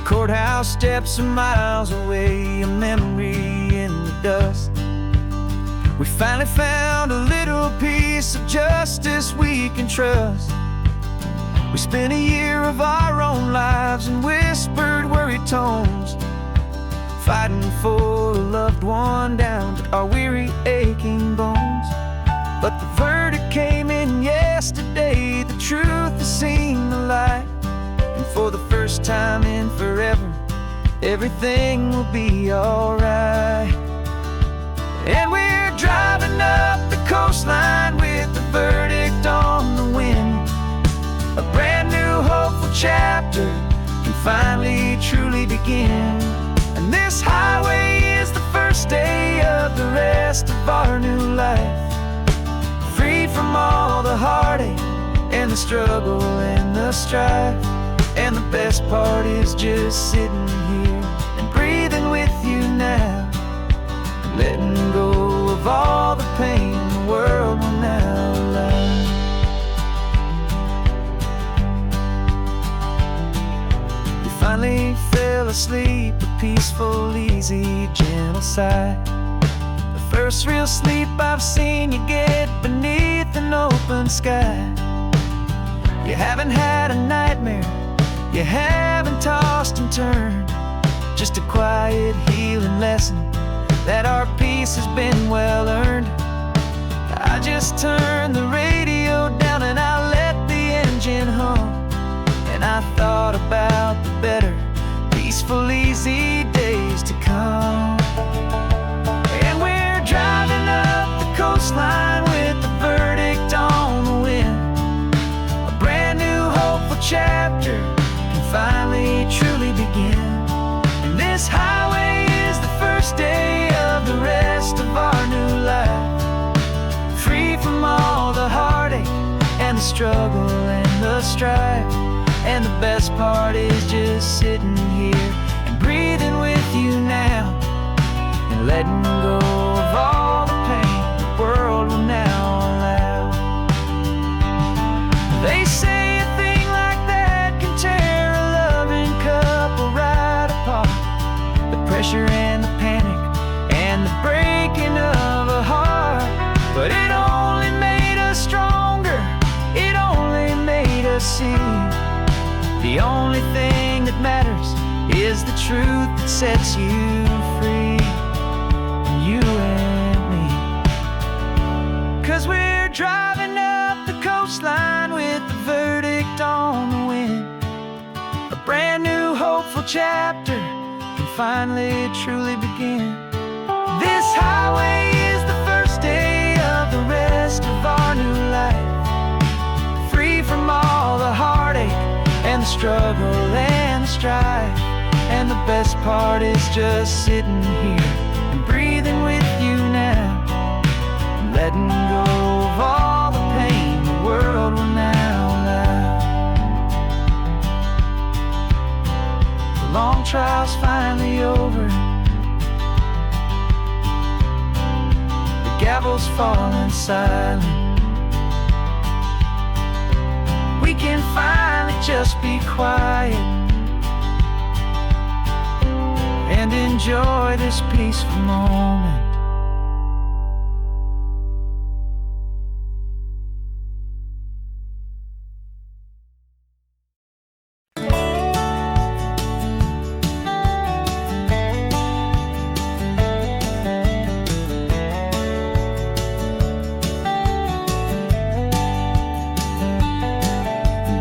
Courthouse steps are miles away, a memory in the dust. We finally found a little piece of justice we can trust. We spent a year of our own lives in whispered, worried tones, fighting for a loved one down to our weary, aching bones. But the verdict came in yesterday, the truth has seen the light. And for the first time in forever, everything will be alright. And we're driving up the coastline with the verdict on the wind. A brand new hopeful chapter can finally truly begin. And this highway is the first day of the rest of our new life, free from all the heartache and the struggle and the strife. And the best part is just sitting here and breathing with you now, letting go of all the pain the world will now allow. We finally fell asleep, a peaceful, easy, gentle sigh. The first real sleep I've seen you get beneath an open sky. You haven't had a nightmare, you haven't tossed and turned, just a quiet healing lesson that our peace has been well earned. I just turned the radio down and I let the engine hum, and I thought about the better, peaceful, easy days to come. And we're driving up the coastline with the verdict on the wind. A brand new hopeful chapter can finally truly begin. And this highway is the first day of the rest of our new life, free from all the heartache and the struggle and the strife. And the best part is just sitting here and breathing with you now, and letting go of all the pain the world will now allow. They say a thing like that can tear a loving couple right apart. The pressure and the panic and the breaking of a heart. But it only made us stronger, it only made us see the only thing that matters is the truth that sets you free, you and me. 'Cause we're driving up the coastline with the verdict on the wind. A brand new hopeful chapter can finally truly begin. This highway is the first day of the rest of our new life, free from all the heartache and the struggle and the strife. And the best part is just sitting here and breathing with you now, and letting go of all the pain the world will now allow. The long trial's finally over, the gavel's falling silent. We can finally just be quiet and enjoy this peaceful moment.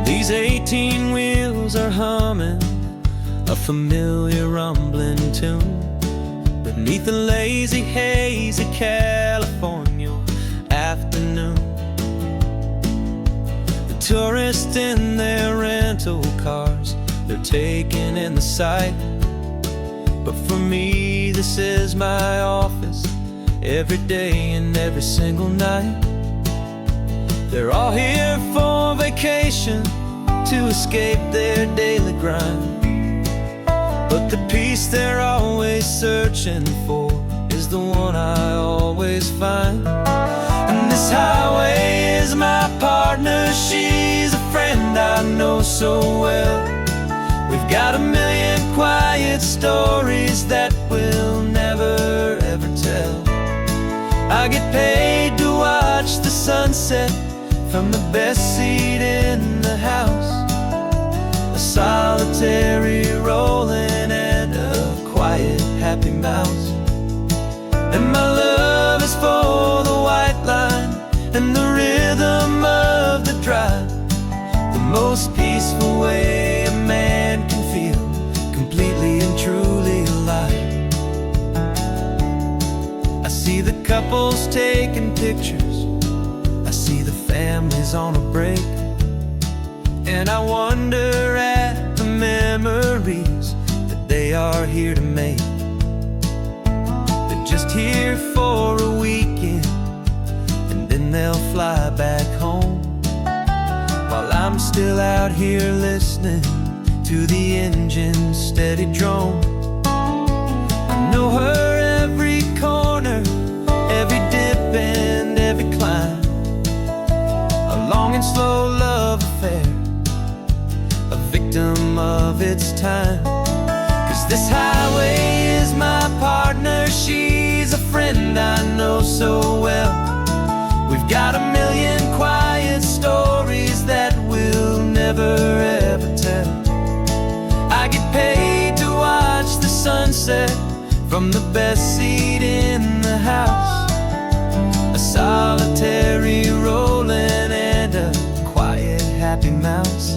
These 18 wheels are humming a familiar rumbling tune beneath the lazy haze of California afternoon. The tourists in their rental cars, they're taking in the sight. But for me, this is my office, every day and every single night. They're all here for vacation, to escape their daily grind. But the peace they're always searching for is the one I always find. And this highway is my partner, she's a friend I know so well. We've got a million quiet stories that we'll never ever tell. I get paid to watch the sunset from the best seat in the house, a solitary rolling and a quiet happy mouse. And my love is for the white line and the rhythm of the drive, the most peaceful way a man can feel completely and truly alive. I see the couples taking pictures, I see the families on a break, and I wonder at the memories that they are here to make. They're just here for a weekend and then they'll fly back home, while I'm still out here listening to the engine's steady drone. I know her every corner, every dip and every climb, a long and slow love affair, a victim of its time. 'Cause this highway is my partner, she's a friend I know so well. We've got a million quiet stories that we'll never ever tell. I get paid to watch the sunset from the best seat in the house, a solitary rolling and a quiet happy mouse.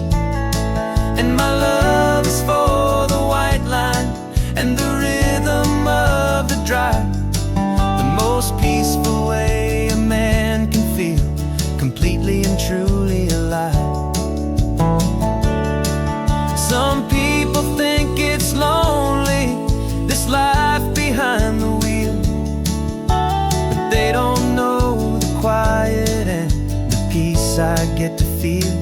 And my love is for the white line and the rhythm of the drive, the most peaceful way a man can feel completely and truly alive. Some people think it's lonely, this life behind the wheel, but they don't know the quiet and the peace I get to feel.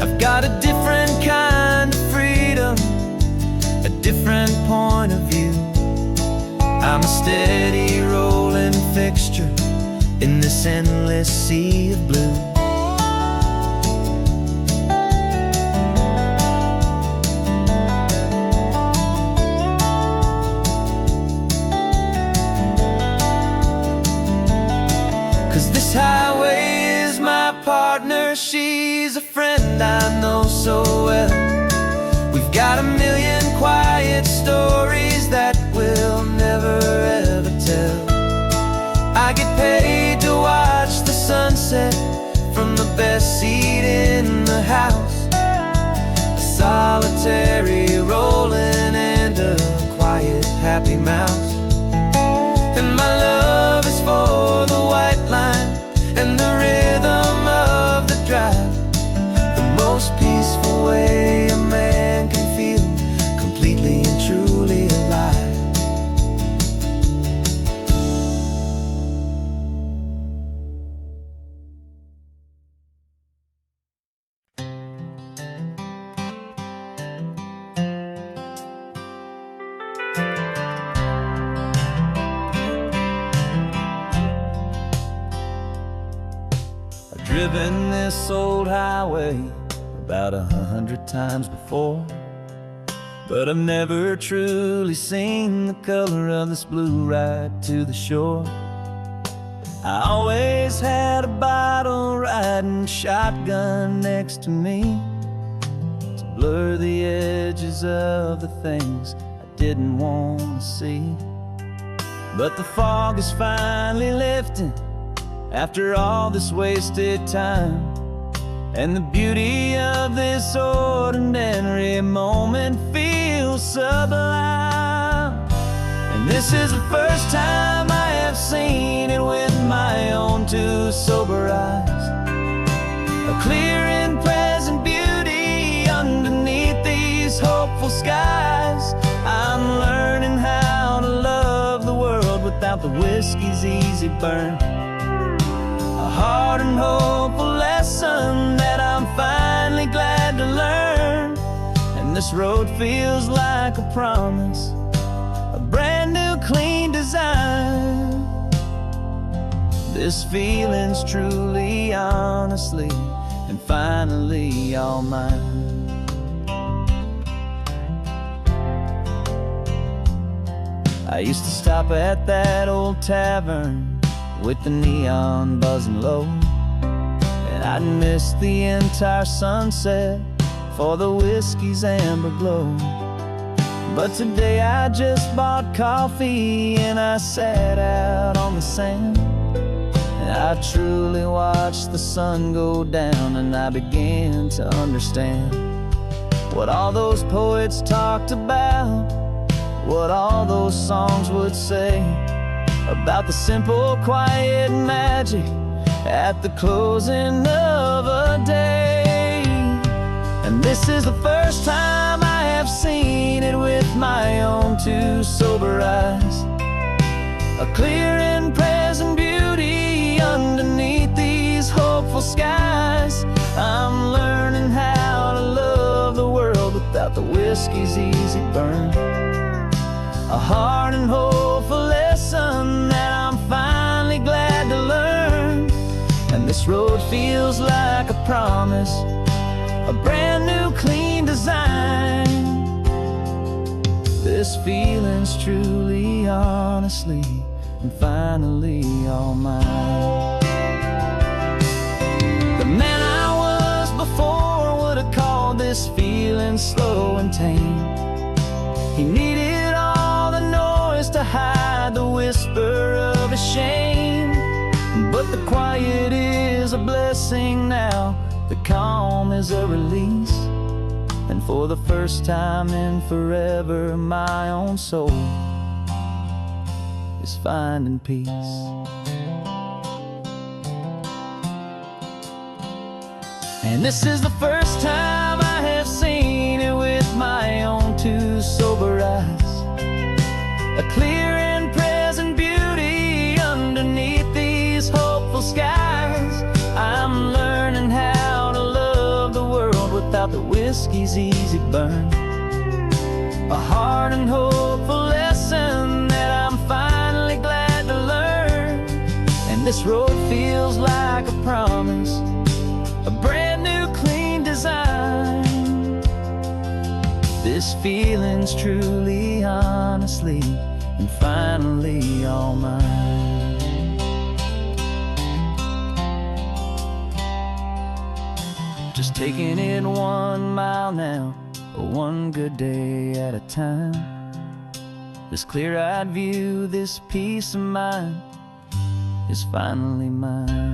I've got a different kind of freedom, a different point of view. I'm a steady rolling fixture in this endless sea of blue. This highway is my partner, she's a friend I know so well. We've got a million quiet stories that we'll never ever tell. I get paid to watch the sunset from the best seat in the house, a solitary rolling and a quiet happy mouse. And my love is for the white line and the rhythm of the drive, the most peaceful way a man can feel completely and truly alive. Driven this old highway about 100 times before, but I've never truly seen the color of this blue right to the shore. I always had a bottle riding shotgun next to me to blur the edges of the things I didn't want to see. But the fog is finally lifting after all this wasted time, and the beauty of this ordinary moment feels sublime. And this is the first time I have seen it with my own two sober eyes, a clear and present beauty underneath these hopeful skies. I'm learning how to love the world without the whiskey's easy burn, a hard and hopeful lesson that I'm finally glad to learn. And this road feels like a promise, a brand new clean design. This feeling's truly, honestly, and finally all mine. I used to stop at that old tavern with the neon buzzing low, and I'd miss the entire sunset for the whiskey's amber glow. But today I just bought coffee and I sat out on the sand, and I truly watched the sun go down, and I began to understand what all those poets talked about, what all those songs would say about the simple, quiet magic at the closing of a day. And this is the first time I have seen it with my own two sober eyes, a clear and present beauty underneath these hopeful skies. I'm learning how to love the world without the whiskey's easy burn, a hard and hopeful lesson that I'm finally glad to learn. And this road feels like a promise, a brand new clean design. This feeling's truly, honestly, and finally all mine. The man I was before would have called this feeling slow and tame. He needed all the noise to hide the whisper of his shame. But the quiet is a blessing now, the calm is a release, and for the first time in forever my own soul is finding peace. And this is the first time I have seen it with my own two sober eyes, a clear and present beauty underneath these hopeful skies. I'm learning how to love the world without the whiskey's easy burn, a hard and hopeful lesson that I'm finally glad to learn. And this road feels like a promise, a brand new clean design. This feeling's truly, honestly, and finally all mine. Just taking it 1 mile now, one good day at a time. This clear-eyed view, this peace of mind is finally mine.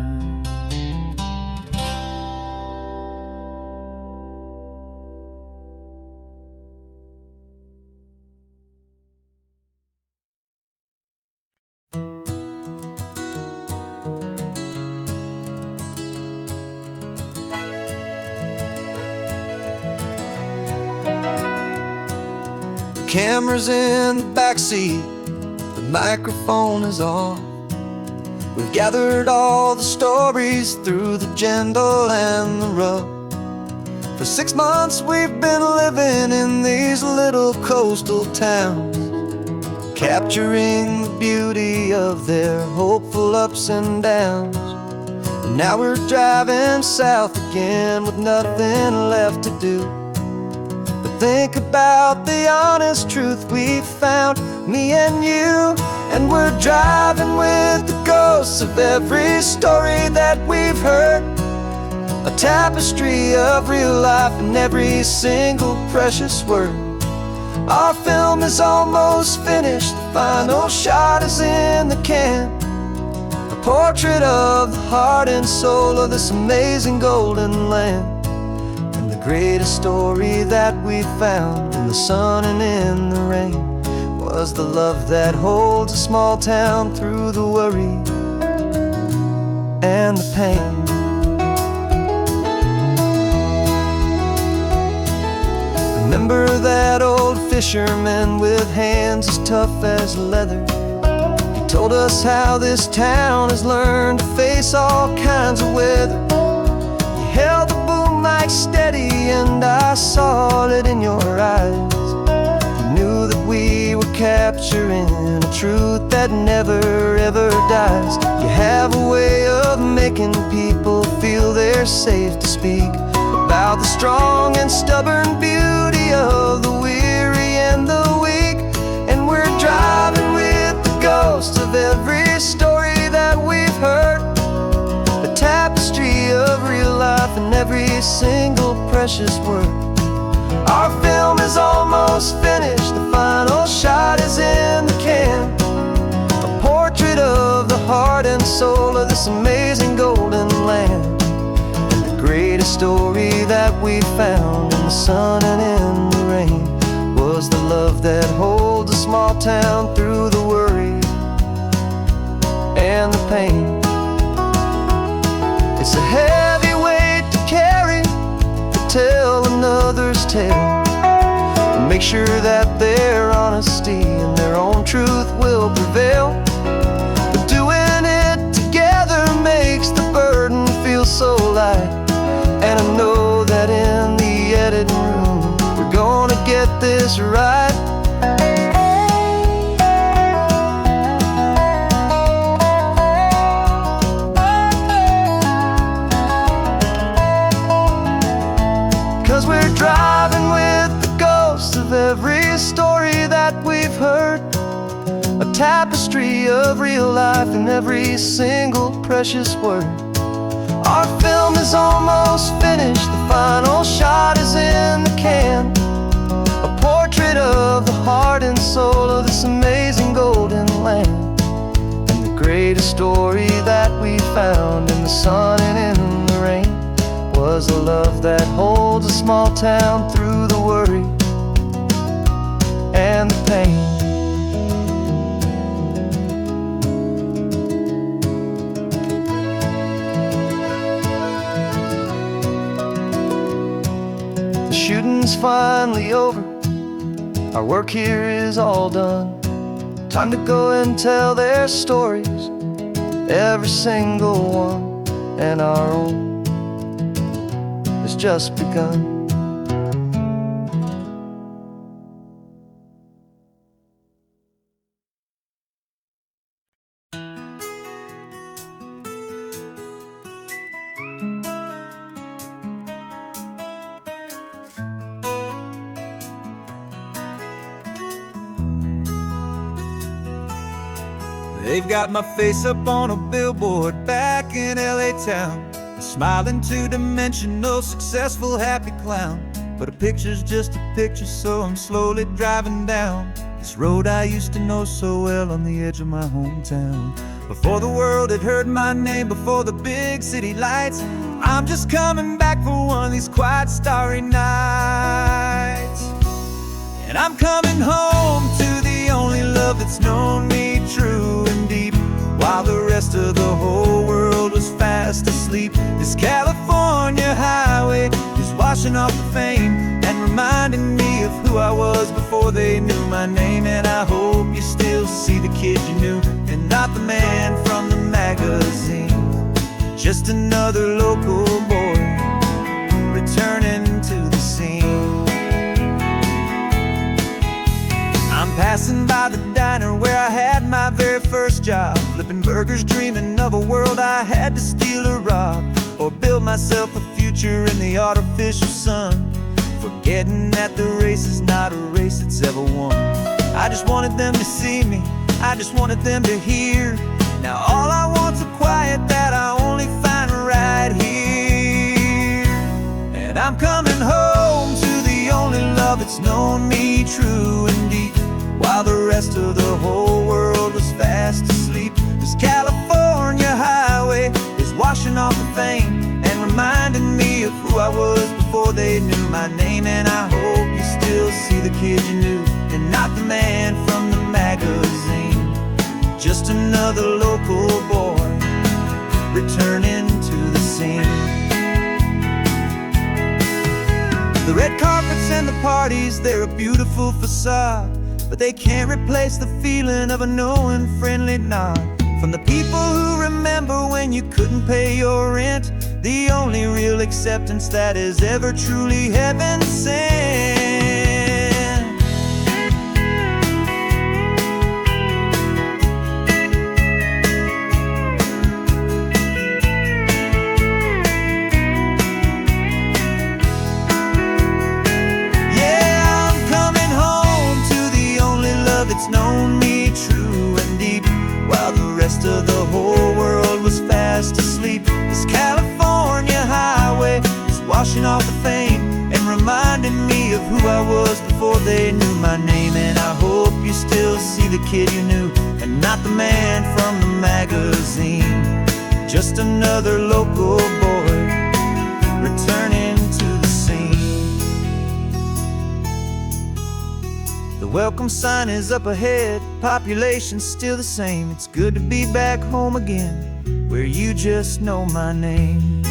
Camera's in the backseat, the microphone is on. We've gathered all the stories through the gentle and the rough. For 6 months we've been living in these little coastal towns, capturing the beauty of their hopeful ups and downs. And now we're driving south again with nothing left to do. Think about the honest truth we've found, me and you. And we're driving with the ghosts of every story that we've heard, a tapestry of real life in every single precious word. Our film is almost finished, the final shot is in the can, a portrait of the heart and soul of this amazing golden land. Greatest story that we found in the sun and in the rain was the love that holds a small town through the worry and the pain. Remember that old fisherman with hands as tough as leather? He told us how this town has learned to face all kinds of weather. You held the boom mic steady and I saw it in your eyes. You knew that we were capturing a truth that never ever dies. You have a way of making people feel they're safe to speak about the strong and stubborn beauty of the weary and the weak. And we're driving driving with the ghosts of every story that we've heard, a tapestry of real life in every single precious word. Our film is almost finished, the final shot is in the can, a portrait of the heart and soul of this amazing golden land. And the greatest story that we found in the sun and in the rain was the love that holds a small town through the worry and the pain. It's a heavy weight to carry, to tell another's tale, and make sure that their honesty and their own truth will prevail. But doing it together makes the burden feel so light, and I know that in the editing room we're gonna get this right. 'Cause we're driving with the ghosts of every story that we've heard, a tapestry of real life in every single precious word. Our film is almost finished, the final shot is in the can, a portrait of the heart and soul of this amazing golden land. And the greatest story that we found in the sun and in the rain was the love that holds a small town through the worry and the pain. The shooting's finally over, our work here is all done. Time to go and tell their stories, every single one, and our own has just begun. They've got my face up on a billboard back in LA town, smiling two-dimensional, successful, happy clown. But a picture's just a picture, so I'm slowly driving down this road I used to know so well on the edge of my hometown. Before the world had heard my name, before the big city lights, I'm just coming back for one of these quiet, starry nights. And I'm coming home to the only love that's known me true and deep, while the rest of the whole world was fast asleep. This California highway is washing off the fame and reminding me of who I was before they knew my name. And I hope you still see the kid you knew, and not the man from the magazine. Just another local boy returning to the scene. I'm passing by the diner where I had my very first job, flipping burgers, dreaming of a world I had to steal or rob, or build myself a future in the artificial sun, forgetting that the race is not a race that's ever won. I just wanted them to see me, I just wanted them to hear. Now all I want's a quiet that I only find right here. And I'm coming home to the only love that's known me true and deep, while the rest of the whole world was fast asleep. This California highway is washing off the fame and reminding me of who I was before they knew my name. And I hope you still see the kid you knew, and not the man from the magazine. Just another local boy returning to the scene. The red carpets and the parties, they're a beautiful facade, but they can't replace the feeling of a knowing, friendly nod from the people who remember when you couldn't pay your rent, the only real acceptance that is ever truly heaven sent. Yeah, I'm coming home to the only love that's known me kid you knew, and not the man from the magazine. Just another local boy returning to the scene. The welcome sign is up ahead, population's still the same. It's good to be back home again, where you just know my name.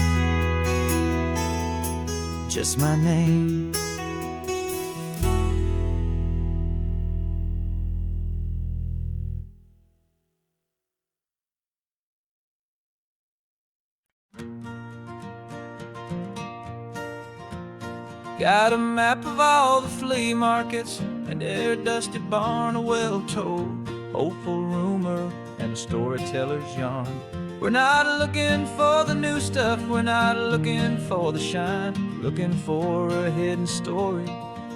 Just my name. Got a map of all the flea markets, and their dusty barn, a well-told hopeful rumor, and a storyteller's yarn. We're not looking for the new stuff, we're not looking for the shine, looking for a hidden story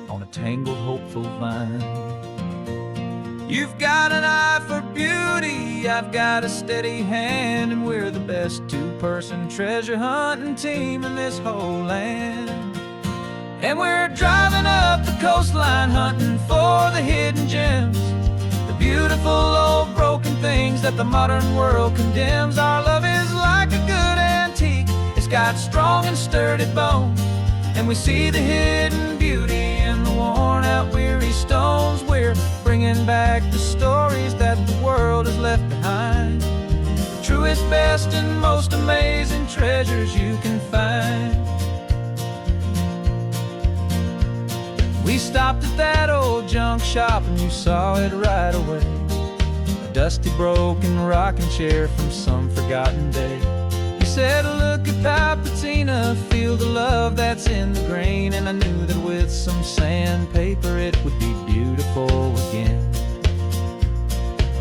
on a tangled hopeful vine. You've got an eye for beauty, I've got a steady hand, and we're the best two-person treasure hunting team in this whole land. And we're driving up the coastline hunting for the hidden gems, the beautiful old broken things that the modern world condemns. Our love is like a good antique, it's got strong and sturdy bones, and we see the hidden beauty in the worn out weary stones. We're bringing back the stories that the world has left behind, the truest, best, and most amazing treasures you can find. We stopped at that old junk shop and you saw it right away, a dusty broken rocking chair from some forgotten day. You said, look at Papatina, feel the love that's in the grain, and I knew that with some sandpaper it would be beautiful again.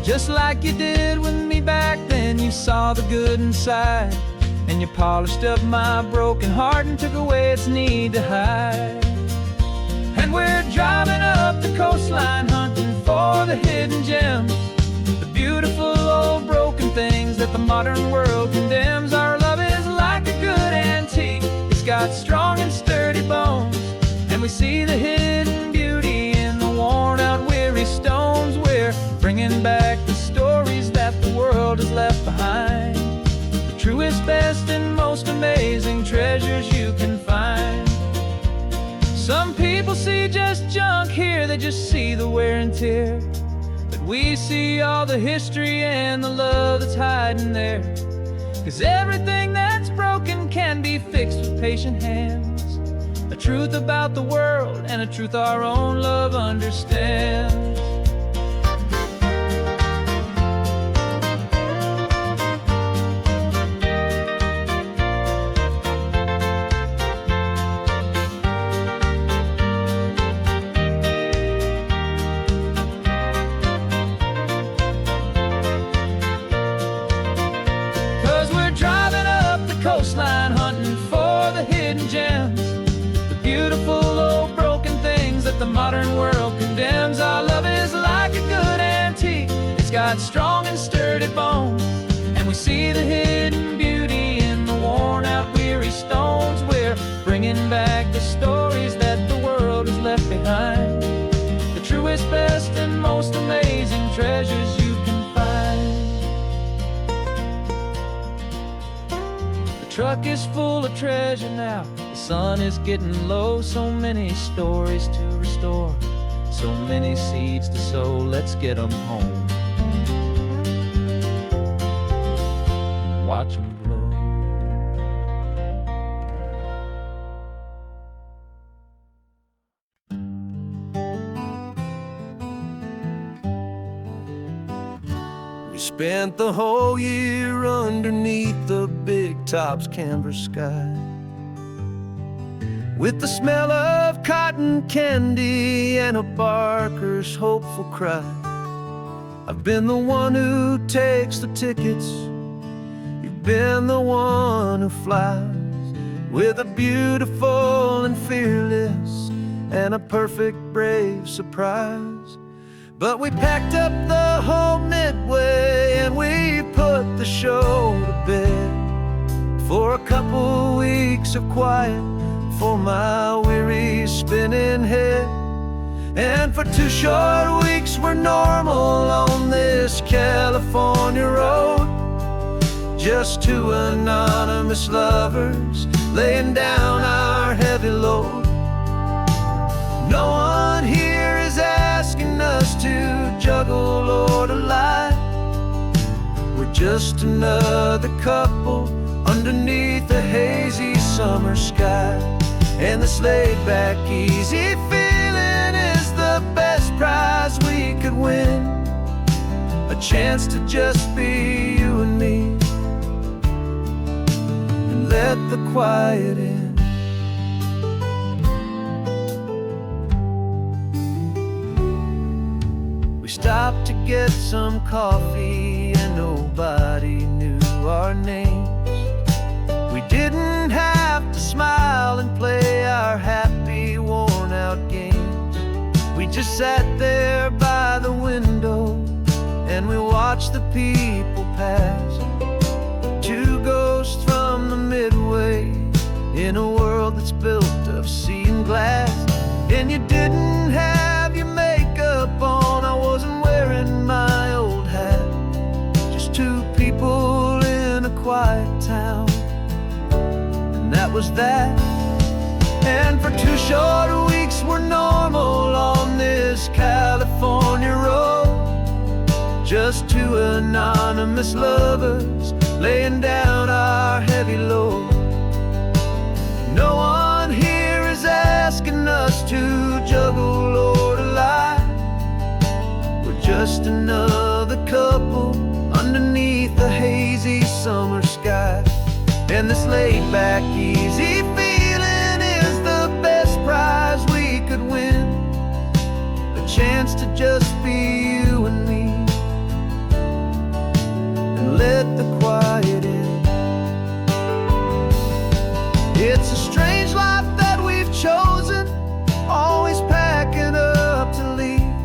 Just like you did with me back then, you saw the good inside, and you polished up my broken heart and took away its need to hide. And we're driving up the coastline hunting for the hidden gems, the beautiful old broken things that the modern world condemns. Our love is like a good antique, it's got strong and sturdy bones, and we see the hidden beauty in the worn out weary stones. We're bringing back the stories that the world has left behind, the truest, best, and most amazing treasures you can find. Some people see just junk here, they just see the wear and tear, but we see all the history and the love that's hiding there. 'Cause everything that's broken can be fixed with patient hands, a truth about the world and a truth our own love understands. 'Cause we're driving up the coastline hunting for the hidden gems, the beautiful old broken things that the modern world condemns. Our love is like a good antique, it's got strong and sturdy bones, and we see the hidden beauty in the worn out weary stones. We're bringing back the stories that the world has left behind, the truest, best, and most amazing treasures you can find. The truck is full of treasure now, the sun is getting low. So many stories to restore, so many seeds to sow. Let's get them home, watch them blow. We spent the whole year underneath the big top's canvas sky, with the smell of cotton candy and a barker's hopeful cry. I've been the one who takes the tickets, you've been the one who flies, with a beautiful and fearless and a perfect brave surprise. But we packed up the whole Midway and we put the show to bed, for a couple weeks of quiet for my weary spinning head. And for 2 short weeks we're normal on this California road. Just 2 anonymous lovers laying down our heavy load. No one here is asking us to juggle or to lie. We're just another couple underneath a hazy summer sky. And this laid-back, easy feeling is the best prize we could win. A chance to just be you and me, and let the quiet in. We stopped to get some coffee and nobody knew our names. We didn't have to smile and play our happy, worn-out games. We just sat there by the window and we watched the people pass. 2 ghosts from the Midway in a world that's built of sea and glass. And you didn't have your makeup on, I wasn't wearing my old hat. Just 2 people in a quiet town, and that was that. And for 2 short weeks we're normal on this California road. Just 2 anonymous lovers laying down our heavy load. No one here is asking us to juggle or to lie. We're just another couple underneath the hazy summer sky. And this laid-back, easy feeling is the best prize we could win. A chance to just be you and me, and let the quiet in. It's a strange life that we've chosen, always packing up to leave.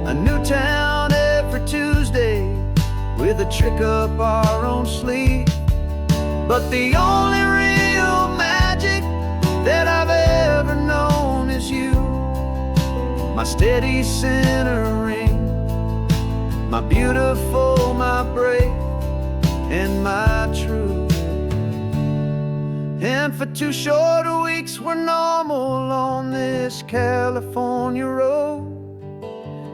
A new town every Tuesday with a trick up our own sleeve. But the only real magic that I've ever known is you. My steady centering, my beautiful, my brave, and my true. And for 2 short weeks we're normal on this California road.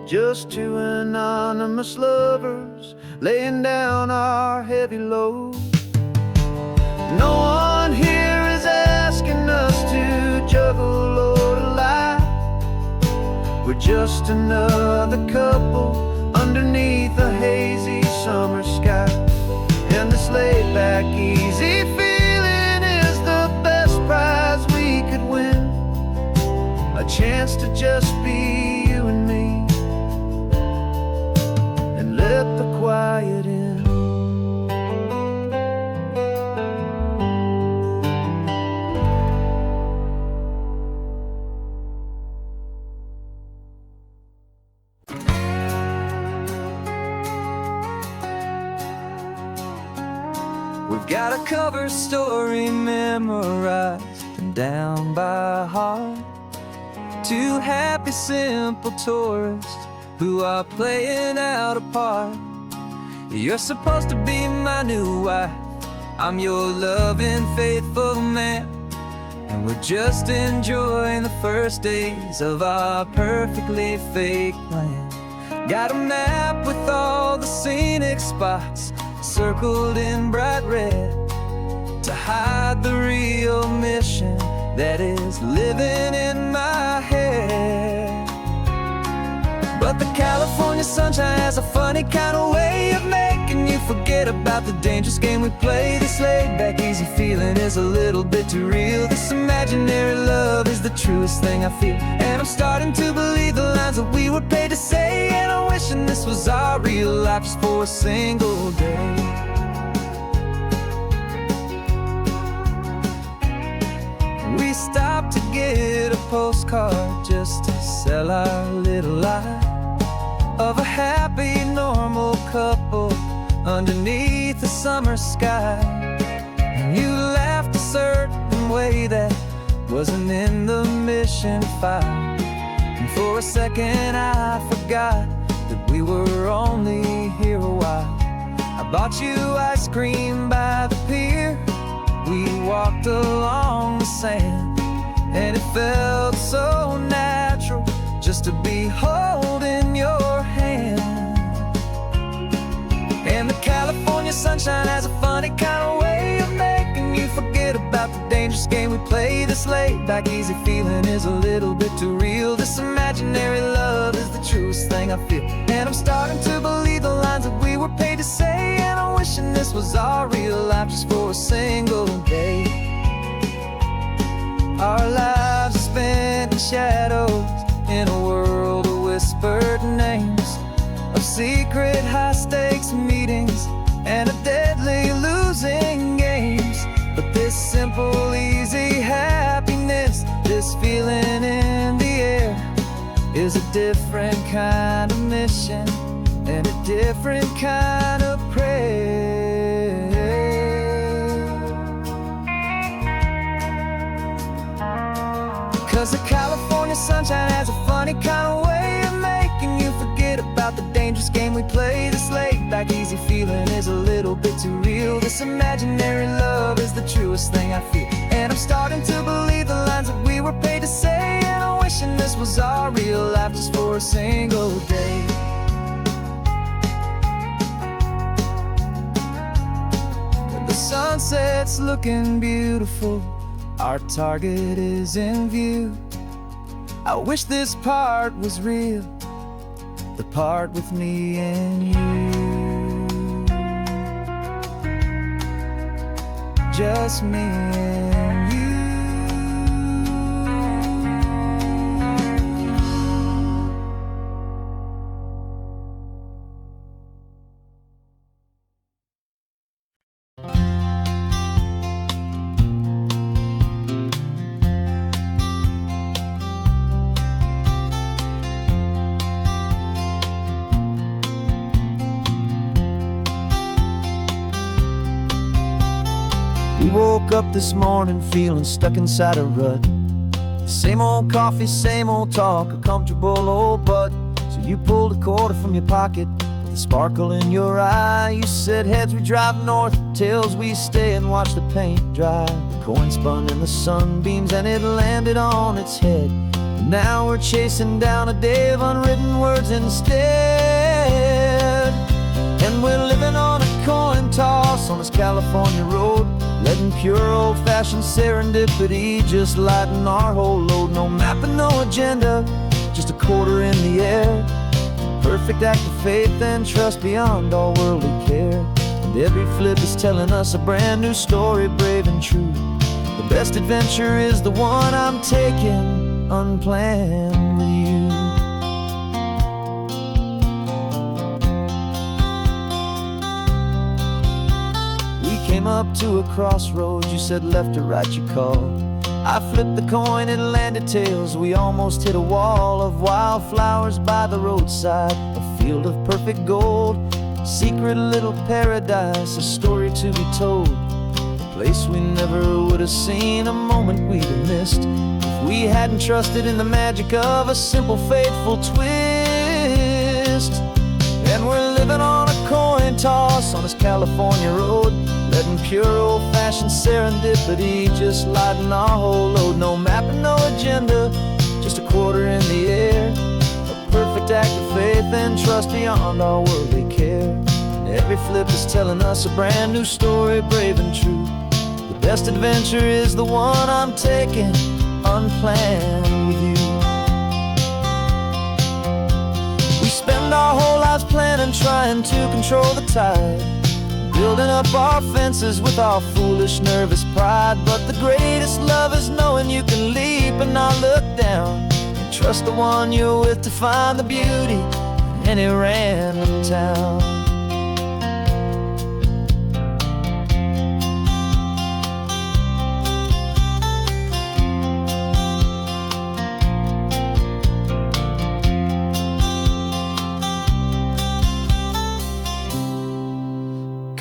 Just 2 anonymous lovers laying down our heavy load. No one here is asking us to juggle or to lie. We're just another couple underneath a hazy summer sky. And this laid-back, easy feeling is the best prize we could win. A chance to just be you and me, and let the quiet in. We've got a cover story memorized and down by heart. 2 happy, simple tourists who are playing out a part. You're supposed to be my new wife, I'm your loving, faithful man. And we're just enjoying the first days of our perfectly fake plan. Got a map with all the scenic spots circled in bright red to hide the real mission that is living in my head. But the California sunshine has a funny kind of way of making you forget about the dangerous game we play. This laid-back, easy feeling is a little bit too real. This imaginary love is the truest thing I feel. And I'm starting to believe the lines that we were paid to say. And I'm wishing this was our real life just for a single day. We stopped to get a postcard just to sell our little lie of a happy, normal couple underneath the summer sky. And you laughed a certain way that wasn't in the mission file. And For a second I forgot that we were only here a while. I bought you ice cream by the pier. We walked along the sand, and it felt so natural just to be holding your hand. And the California sunshine has a funny kind of way of making you forget about the dangerous game we play. This laid back easy feeling is a little bit too real. This imaginary love is the truest thing I feel, and I'm starting to believe the lines that we were paid to say. And I'm wishing this was our real life just for a single day. Our lives are spent in shadows, in a world of whispered names, of secret high-stakes meetings and of deadly losing games. But this simple, easy happiness, this feeling in the air, is a different kind of mission and a different kind of prayer. 'Cause the California sunshine has a funny kind of way of making you forget about the dangerous game we play. This laid back easy feeling is a little bit too real. This imaginary love is the truest thing I feel, and I'm starting to believe the lines that we were paid to say. And I'm wishing this was our real life just for a single day. The sunset's looking beautiful, our target is in view. I wish this part was real, the part with me and you. Just me and you. We woke up this morning feeling stuck inside a rut. Same old coffee, same old talk, a comfortable old butt. So you pulled a quarter from your pocket with a sparkle in your eye. You said heads we drive north, tails we stay and watch the paint dry. The coin spun in the sunbeams and it landed on its head. And now we're chasing down a day of unwritten words instead. And we're living on a coin toss on this California road, letting pure old-fashioned serendipity just lighten our whole load. No map and no agenda, just a quarter in the air. Perfect act of faith and trust beyond all worldly care. And every flip is telling us a brand new story, brave and true. The best adventure is the one I'm taking unplanned with you. Came up to a crossroads, you said left or right you called. I flipped the coin, it landed tails. We almost hit a wall of wildflowers by the roadside, a field of perfect gold, secret little paradise, a story to be told. A place we never would have seen, a moment we'd have missed if we hadn't trusted in the magic of a simple, faithful twist. And we're living on a coin toss on this California road, letting pure old-fashioned serendipity just lighten our whole load. No map and no agenda, just a quarter in the air. A perfect act of faith and trust beyond all worldly care. And every flip is telling us a brand new story, brave and true. The best adventure is the one I'm taking unplanned with you. We spend our whole lives planning, trying to control the tide, building up our fences with our foolish, nervous pride. But the greatest love is knowing you can leap and not look down, and trust the one you're with to find the beauty in any random town.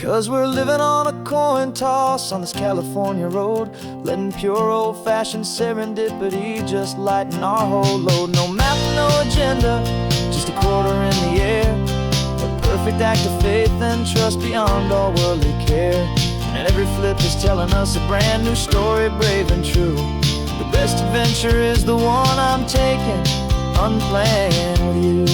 'Cause we're living on a coin toss on this California road, letting pure old-fashioned serendipity just lighten our whole load. No map, no agenda, just a quarter in the air, a perfect act of faith and trust beyond all worldly care. And every flip is telling us a brand new story, brave and true. The best adventure is the one I'm taking, unplanned with you.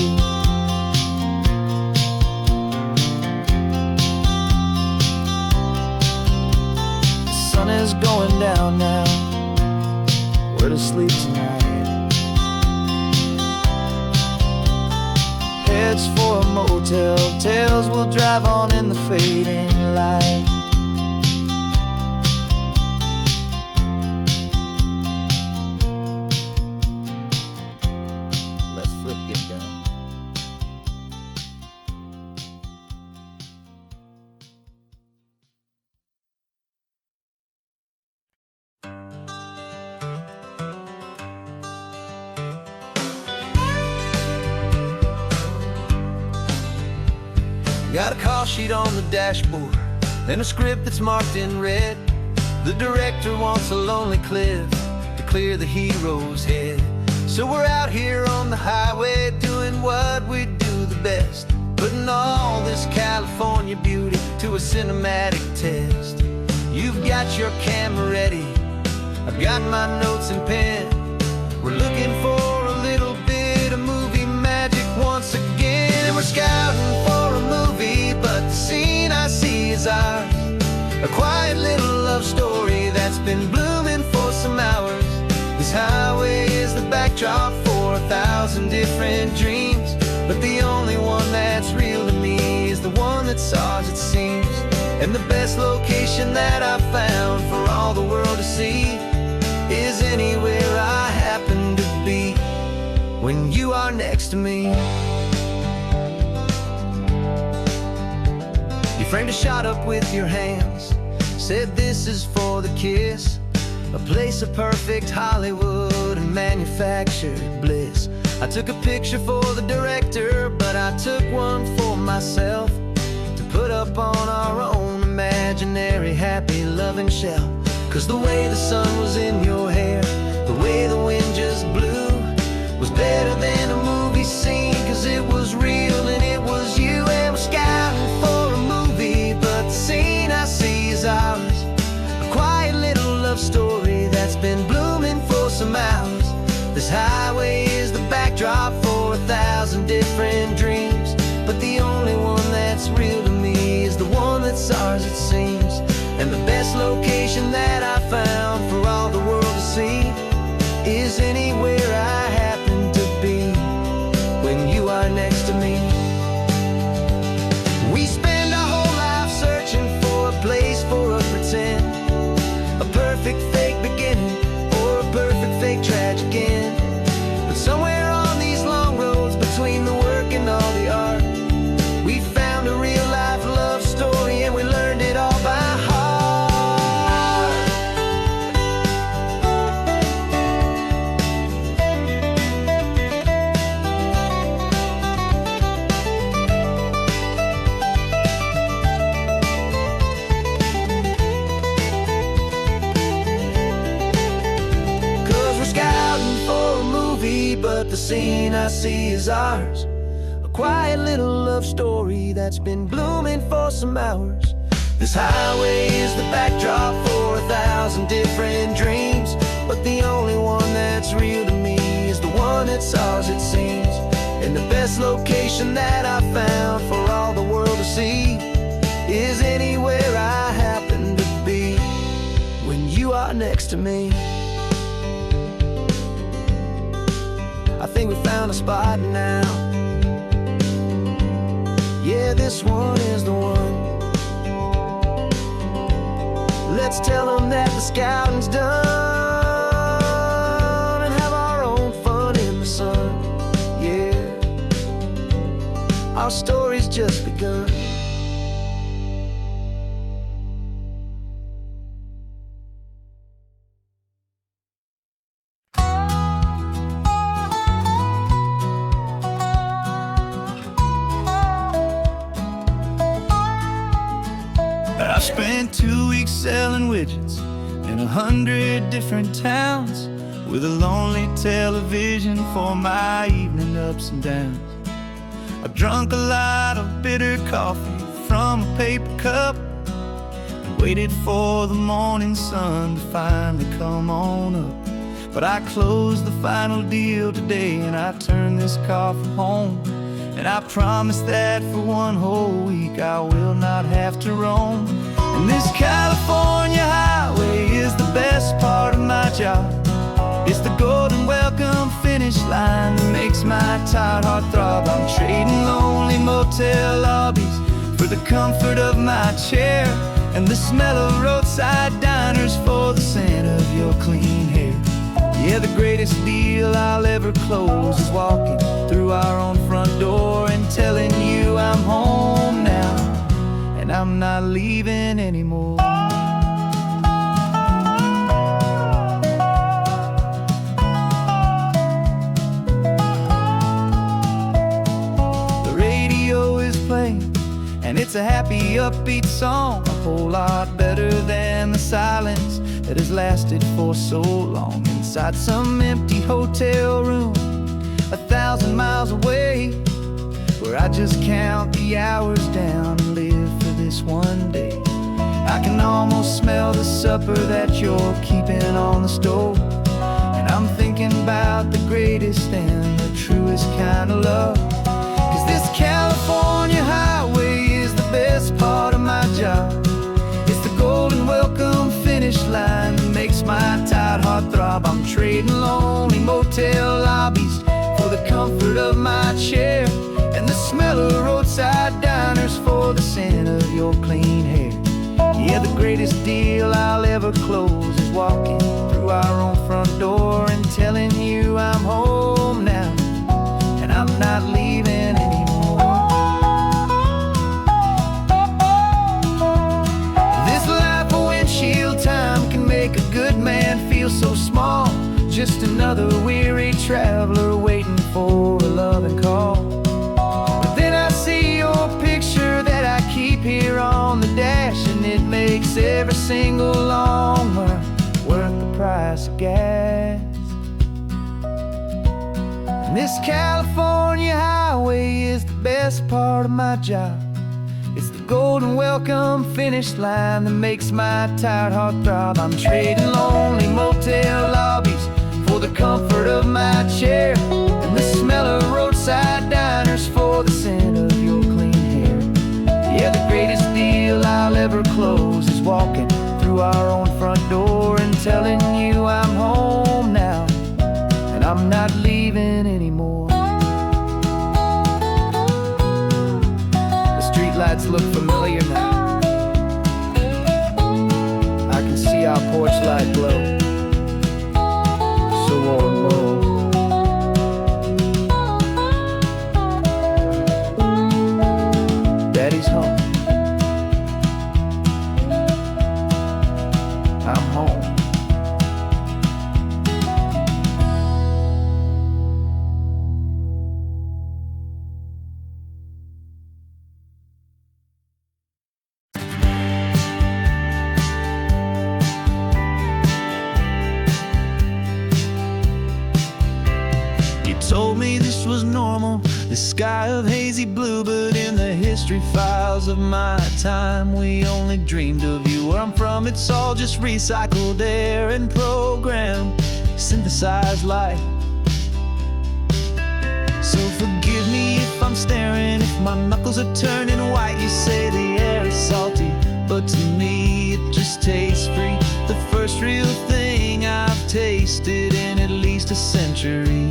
The sun is going down now, we're to sleep tonight. Heads for a motel, tails will drive on in the fading light. Got a call sheet on the dashboard and a script that's marked in red. The director wants a lonely cliff to clear the hero's head. So we're out here on the highway doing what we do the best, putting all this California beauty to a cinematic test. You've got your camera ready, I've got my notes and pen. We're looking for a little bit of movie magic once again. And we're scouting for a movie, but the scene I see is ours. A quiet little love story that's been blooming for some hours. This highway is the backdrop for 1,000 different dreams, but the only one that's real to me is the one that's ours, it seems. And the best location that I've found for all the world to see is anywhere I happen to be when you are next to me. You framed a shot up with your hands, said this is for the kiss, a place of perfect Hollywood and manufactured bliss. I took a picture for the director, but I took one for myself to put up on our own imaginary happy loving shelf. 'Cause the way the sun was in your hair, the way the wind just blew, was better than a movie scene, 'cause it was real and it was you. And we're scouting for a movie, but the scene I see is ours. A quiet little love story that's been blooming for some hours. This highway is the backdrop for 1,000 different dreams, but the only one that's real to me is the one that's ours, it seems. And the best location that I found for all the world to see is anywhere I happen to be when you are next to me. We spend our whole life searching for a place for a pretend, a perfect fake beginning or a perfect fake tragic end. But somewhere on these long roads between the work and all the art, we found a real life love story and we learned it all by heart. But the scene I see is ours. A quiet little love story that's been blooming for some hours. This highway is the backdrop for 1,000 different dreams, but the only one that's real to me is the one that's ours, it seems. And the best location that I found for all the world to see is anywhere I happen to be when you are next to me. I think we found a spot now. Yeah, this one is the one. Let's tell them that the scouting's done and have our own fun in the sun. Yeah, our story's just begun. I've spent 2 weeks selling widgets in 100 different towns, with a lonely television for my evening ups and downs. I've drunk a lot of bitter coffee from a paper cup, and waited for the morning sun to finally come on up. But I closed the final deal today, and I turned this car from home. And I promise that for one whole week I will not have to roam. And this California highway is the best part of my job. It's the golden welcome finish line that makes my tired heart throb. I'm trading lonely motel lobbies for the comfort of my chair, and the smell of roadside diners for the scent of your clean hair. Yeah, the greatest deal I'll ever close is walking through our own front door and telling you I'm home now, and I'm not leaving anymore. The radio is playing, and it's a happy, upbeat song, a whole lot better than the silence that has lasted for so long. Inside some empty hotel room 1,000 miles away, where I just count the hours down and live for this one day. I can almost smell the supper that you're keeping on the stove, and I'm thinking about the greatest and the truest kind of love. 'Cause this California highway is the best part of my job. It's the golden welcome finish line that makes my tired heart throb. I'm trading lonely motel lobbies for the comfort of my chair, and the smell of roadside diners for the scent of your clean hair. Yeah, the greatest deal I'll ever close is walking through our own front door and telling you I'm home now, and I'm not leaving anymore. This life of windshield time can make a good man feel so small, just another weary traveler waiting for a loving call. But then I see your picture that I keep here on the dash, and it makes every single long mile worth the price of gas. And this California highway is the best part of my job. It's the golden welcome finish line that makes my tired heart throb. I'm trading lonely motel lobbies for the comfort of my chair, and the smell of roadside diners for the scent of your clean hair. Yeah, the greatest deal I'll ever close is walking through our own front door and telling you I'm home now, and I'm not leaving anymore. The streetlights look familiar now. I can see our porch light glow, so warm, low. Daddy's home. I'm home. Told me this was normal, this sky of hazy blue, but in the history files of my time, we only dreamed of you. Where I'm from, it's all just recycled air and programmed, synthesized light. So forgive me if I'm staring, if my knuckles are turning white. You say the air is salty, but to me it just tastes free. The first real thing I've tasted in at least a century.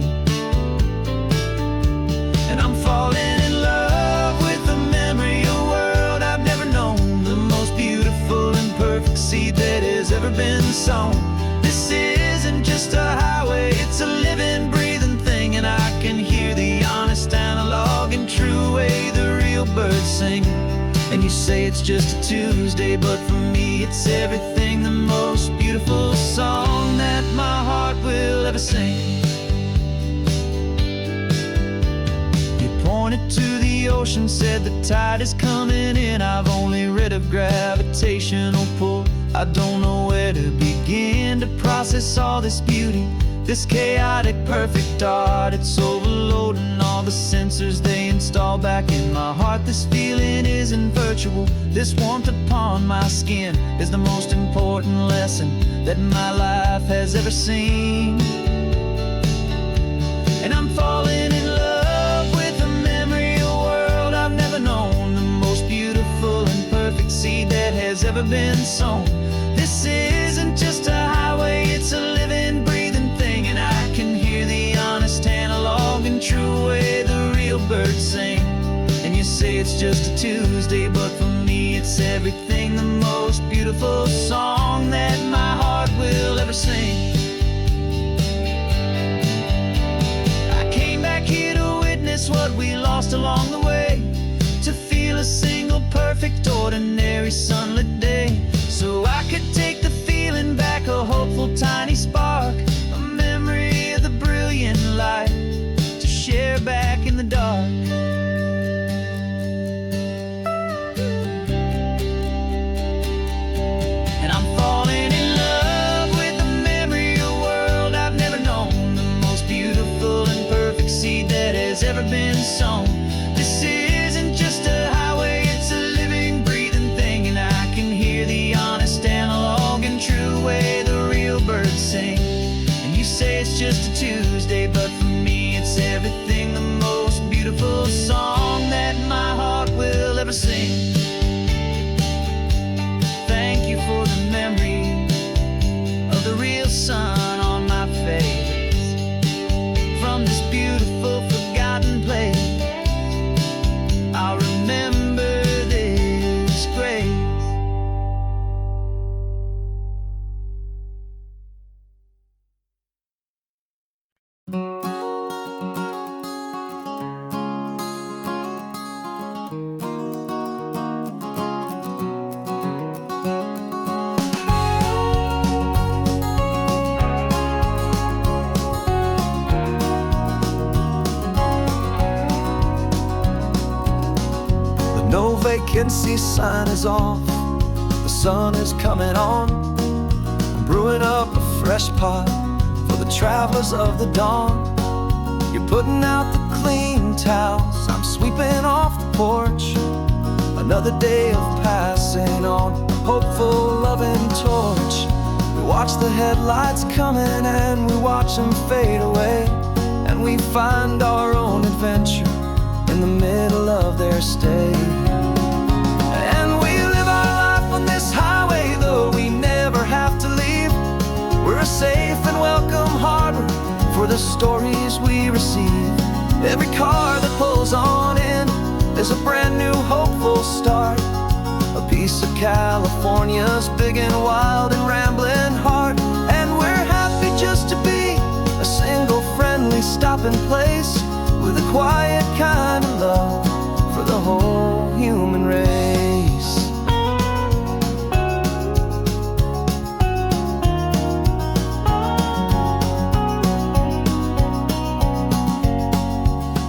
And I'm falling in love with the memory of a world I've never known, the most beautiful and perfect seed that has ever been sown. This isn't just a highway, it's a living, breathing thing, and I can hear the honest analog and true way the real birds sing. And you say it's just a Tuesday, but for me it's everything, the most beautiful song that my heart will ever sing. Pointed to the ocean, said the tide is coming in. I've only read of gravitation I don't know where to begin to process all this beauty, this chaotic, perfect art. It's overloading all the sensors they install back in my heart. This feeling isn't virtual. This warmth upon my skin is the most important lesson that my life has ever seen. And I'm falling in love with the memory of a world I've never known, the most beautiful and perfect seed that has ever been sown. This isn't just a highway, it's a living, breathing thing, and I can hear the honest analog and true way the real birds sing. And you say it's just a Tuesday, but for me it's everything, the most beautiful song that my heart will ever sing. I came back here to witness what we lost along the way, to feel a single perfect ordinary sunlit day, so I could take the feeling back, a hopeful tiny spark, a memory of the brilliant light to share back in the dark. And I'm falling in love with the memory of a world I've never known, the most beautiful and perfect seed that has ever been sown. This isn't just a highway, it's a living, breathing thing, and I can hear the honest analog and true way the real birds sing. And you say it's just a Tuesday, but for me it's everything, the most beautiful song that my heart will ever sing. Thank you for the memory of the real sun on my face, from this beautiful forgotten place. I'll remember this grace. No vacancy sign is off, the sun is coming on. I'm brewing up a fresh pot for the travelers of the dawn. You're putting out the clean towels, I'm sweeping off the porch. Another day of passing on, a hopeful, loving torch. We watch the headlights coming and we watch them fade away, and we find our own adventure in the middle of their stay. And we live our life on this highway, though we never have to leave. We're a safe and welcome harbor for the stories we receive. Every car that pulls on in is a brand new hopeful start, a piece of California's big and wild and rambling heart. And we're happy just to be a single friendly stopping place, with a quiet kind of love for the whole human race.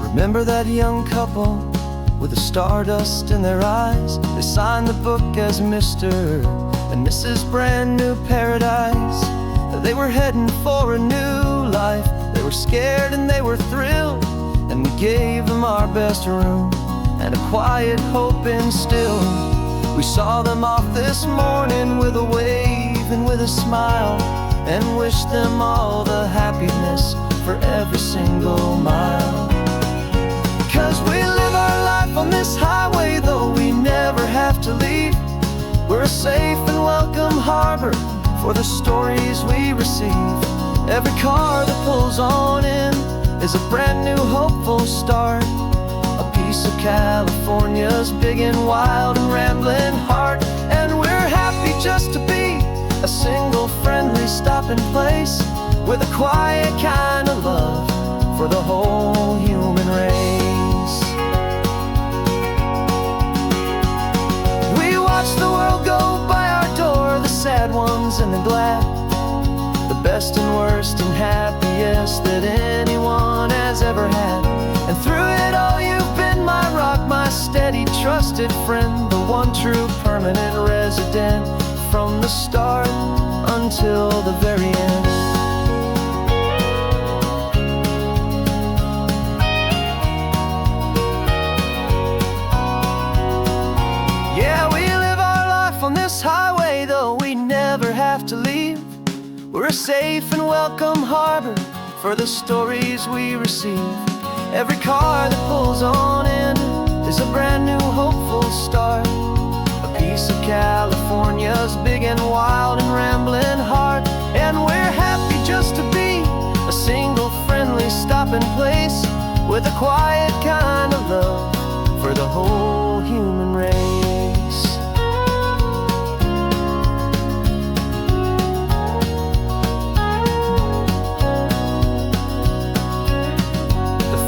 Remember that young couple with the stardust in their eyes? They signed the book as Mr. and Mrs. Brand New Paradise. They were heading for a new life. They were scared and they were thrilled, and we gave them our best room and a quiet hope instilled. We saw them off this morning with a wave and with a smile, and wished them all the happiness for every single mile. 'Cause we live our life on this highway, though we never have to leave. We're a safe and welcome harbor for the stories we receive. Every car that pulls on in is a brand new hopeful start, a piece of California's big and wild and rambling heart. And we're happy just to be a single friendly stopping place, with a quiet kind of love for the whole human race. We watch the world go by our door, the sad ones and the glad, the best and worst and happiest that anyone has ever had. And through it all you've been my rock, my steady trusted friend, the one true permanent resident from the start until the very end. Yeah, we live our life on this highway, though we never have to leave. We're a safe and welcome harbor for the stories we receive. Every car that pulls on in is a brand new hopeful start. A piece of California's big and wild and rambling heart. And we're happy just to be a single friendly stopping place with a quiet kind of love for the whole human race.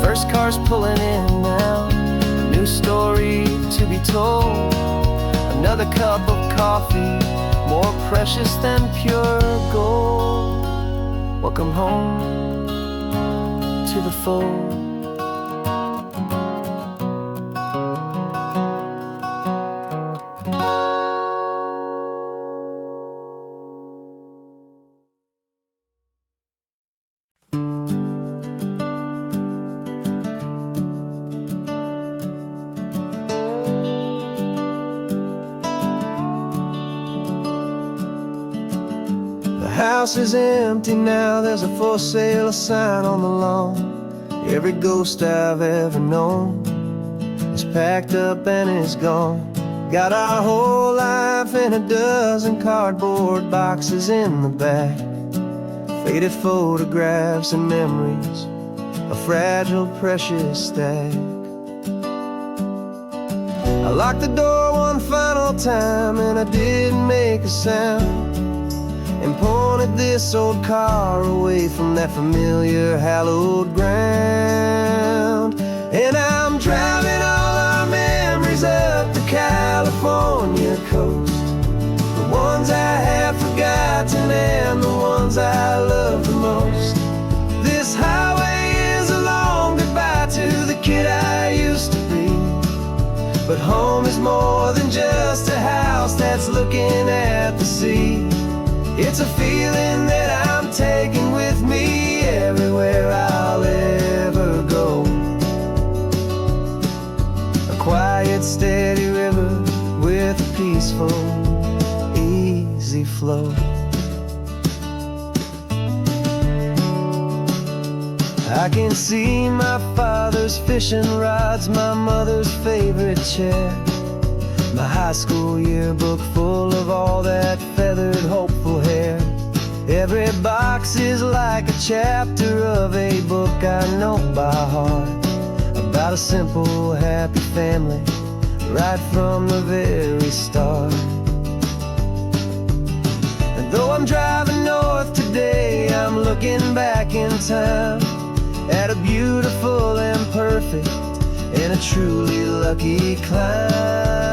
First car's pulling in now, a new story to be told. Another cup of coffee, more precious than pure gold. Welcome home to the fold. The house is empty now, there's a for sale sign on the lawn. Every ghost I've ever known is packed up and is gone. Got our whole life in a dozen cardboard boxes in the back. Faded photographs and memories, a fragile, precious stack. I locked the door one final time and I didn't make a sound, and pointed this old car away from that familiar hallowed ground. And I'm driving all our memories up the California coast, the ones I have forgotten and the ones I love the most. This highway is a long goodbye to the kid I used to be, but home is more than just a house that's looking at the sea. It's a feeling that I'm taking with me everywhere I'll ever go. A quiet, steady river with a peaceful, easy flow. I can see my father's fishing rods, my mother's favorite chair, my high school yearbook full of all that feathered, hopeful hair. Every box is like a chapter of a book I know by heart, about a simple, happy family right from the very start. And though I'm driving north today, I'm looking back in time at a beautiful and perfect and a truly lucky climb.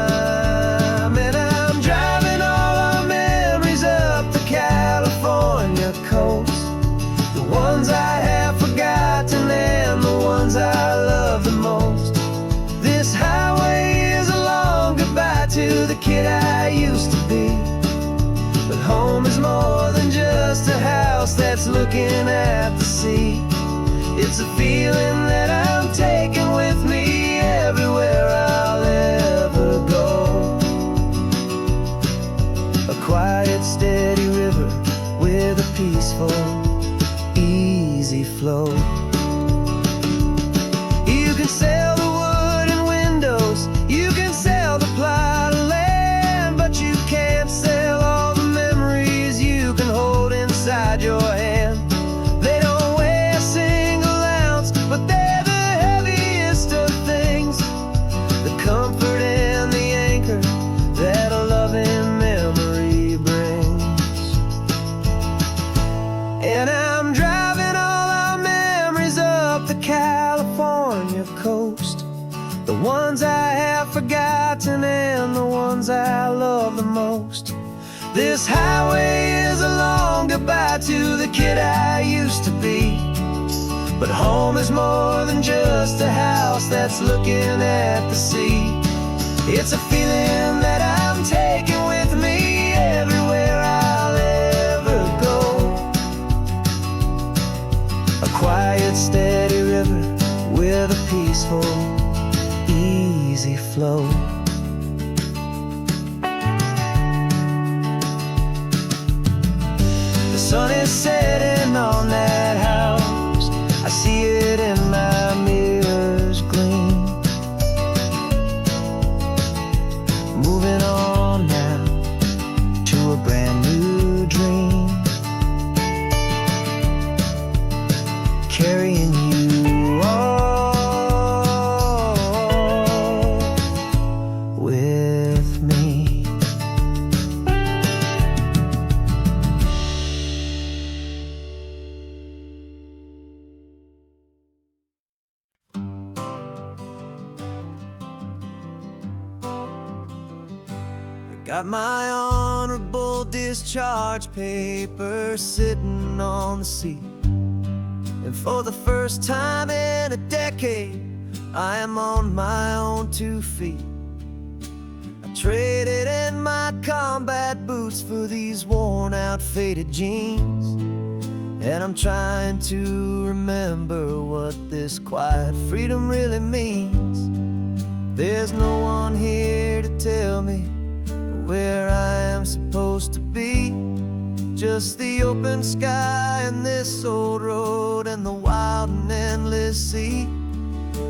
And I'm driving all our memories up the California coast, the ones I have forgotten and the ones I love the most. This highway is a long goodbye to the kid I used to be, but home is more than just a house that's looking at the sea. It's a feeling that I'm taking with me everywhere I'll ever go. A quiet, steady river with a peaceful, easy flow. You can sail the wooden windows, you can sail the plot of land, but you can't sail all the memories you can hold inside your hand. They don't weigh a single ounce, but they're the heaviest of things, the comfort and the anchor that a loving memory brings. And I'm driving all our memories up the California coast, the ones I have forgotten and the ones I love the most. This highway is a long goodbye to the kid I used to be, but home is more than just a house that's looking at the sea. It's a feeling that I'm taking with me everywhere peaceful, easy flow. The sun is setting on that house. I see it in my mirror's gleam. Moving on now to a brand new dream. Carrying you all with me. Got my honorable discharge paper sitting on the seat. And for the first time in a decade, I am on my own 2 feet. I traded in my combat boots for these worn out faded jeans. And I'm trying to remember what this quiet freedom really means. There's no one here to tell me where I am supposed to be. Just the open sky and this old road and the wild and endless sea.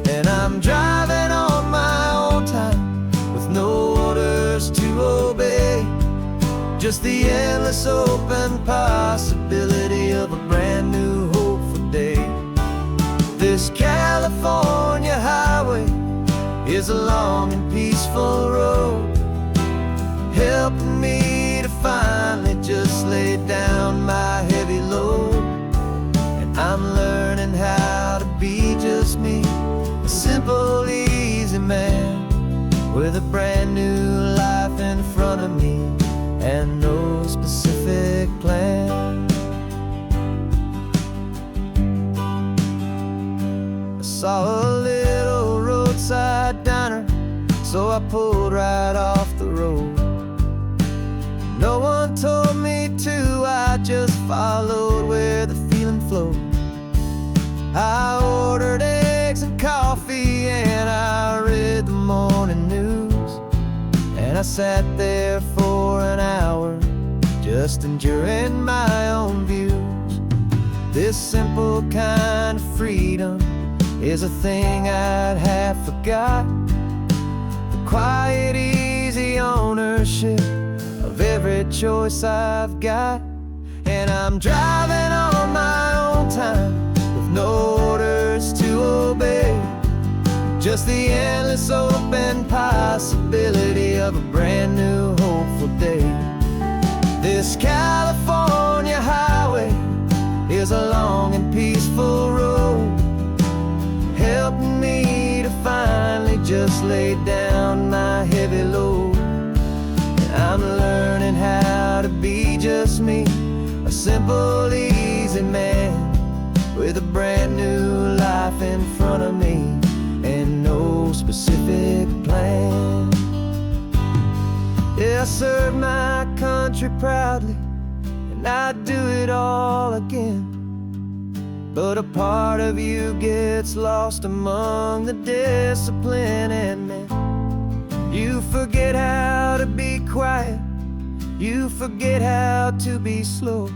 And I'm driving on my own time with no orders to obey. Just the endless open possibility of a brand new hopeful day. This California highway is a long and peaceful road, helping me to finally just lay down my heavy load. And I'm learning how to be just me, a simple, easy man with a brand new life in front of me and no specific plan. I saw a little roadside diner, so I pulled right off the road. No one told me to, I just followed where the feeling flowed. I ordered eggs and coffee and I read the morning news. And I sat there for an hour, just enduring my own views. This simple kind of freedom is a thing I'd have forgot. The quiet, easy ownership of every choice I've got. And I'm driving on my own time with no orders to obey. Just the endless open possibility of a brand new hopeful day. This California highway is a long and peaceful road, helping me to finally just lay down my heavy load. I'm learning how to be just me, a simple, easy man with a brand new life in front of me and no specific plan. Yeah, I serve my country proudly and I'd do it all again. But a part of you gets lost among the discipline and men. You forget how to be quiet, you forget how to be slow.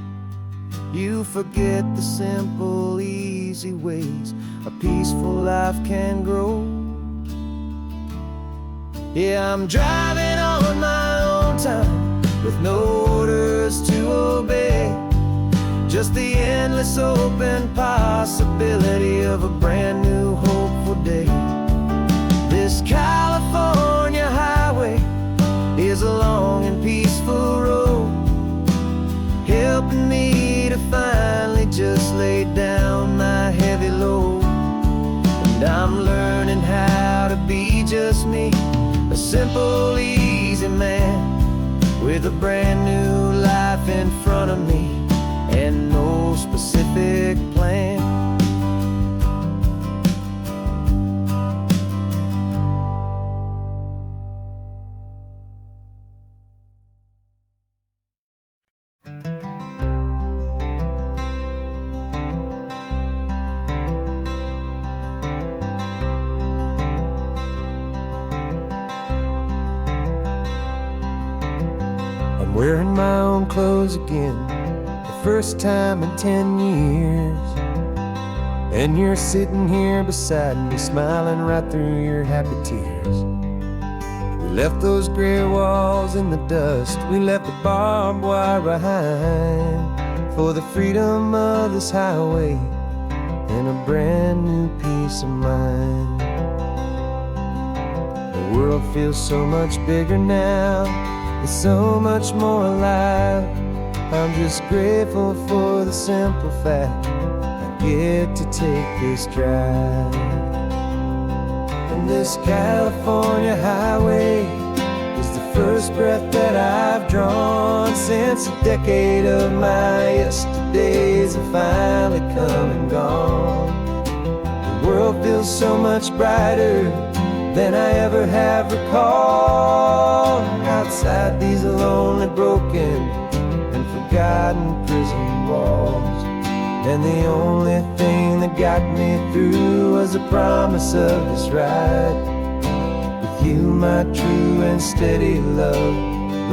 You forget the simple, easy ways a peaceful life can grow. Yeah, I'm driving on my own time with no orders to obey. Just the endless open possibility of a brand new hopeful day. This California highway is a long and peaceful road, helping me to finally just lay down my heavy load. And I'm learning how to be just me, a simple, easy man with a brand new life in front of me and no specific plan. I'm wearing my own clothes again, the first time in 10 years. And you're sitting here beside me, smiling right through your happy tears. We left those gray walls in the dust, we left the barbed wire behind, for the freedom of this highway and a brand new peace of mind. The world feels so much bigger now, it's so much more alive. I'm just grateful for the simple fact I get to take this drive. And this California highway is the first breath that I've drawn since a decade of my yesterdays have finally come and gone. The world feels so much brighter than I ever have recalled. Outside these lonely, broken, and forgotten prison walls. And the only thing that got me through was the promise of this ride with you, my true and steady love,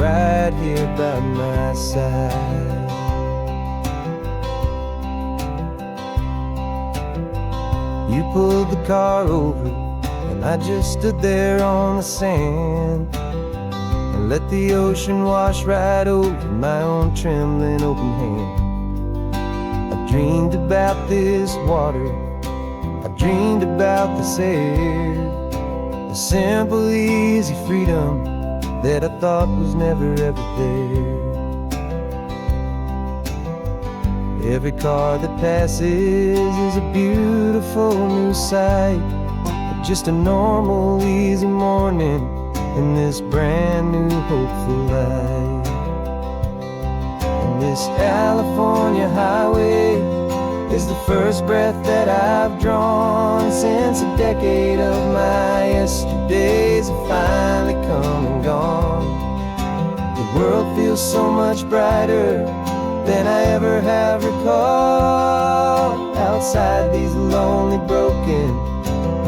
right here by my side. You pulled the car over and I just stood there on the sand and let the ocean wash right over my own trembling open hand. I dreamed about this water, I dreamed about this air, the simple easy freedom that I thought was never ever there. Every car that passes is a beautiful new sight, just a normal easy morning in this brand new hopeful life. And this California highway is the first breath that I've drawn since a decade of my yesterdays have finally come and gone. The world feels so much brighter than I ever have recalled. Outside these lonely, broken,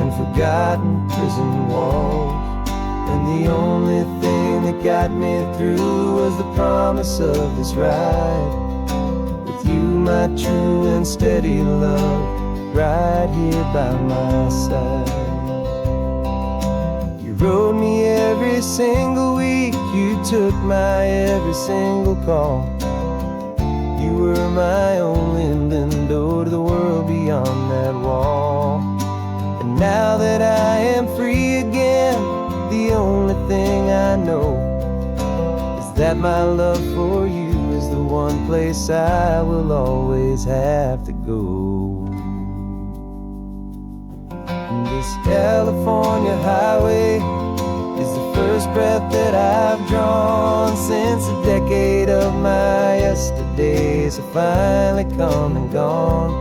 and forgotten prison walls. And the only thing that got me through was the promise of this ride with you, my true and steady love, right here by my side. You rode me every single week, you took my every single call. You were my only window to the world beyond that wall. And now that I am free again, the only thing I know is that my love for you is the one place I will always have to go. And this California highway is the first breath that I've drawn since a decade of my yesterdays have finally come and gone.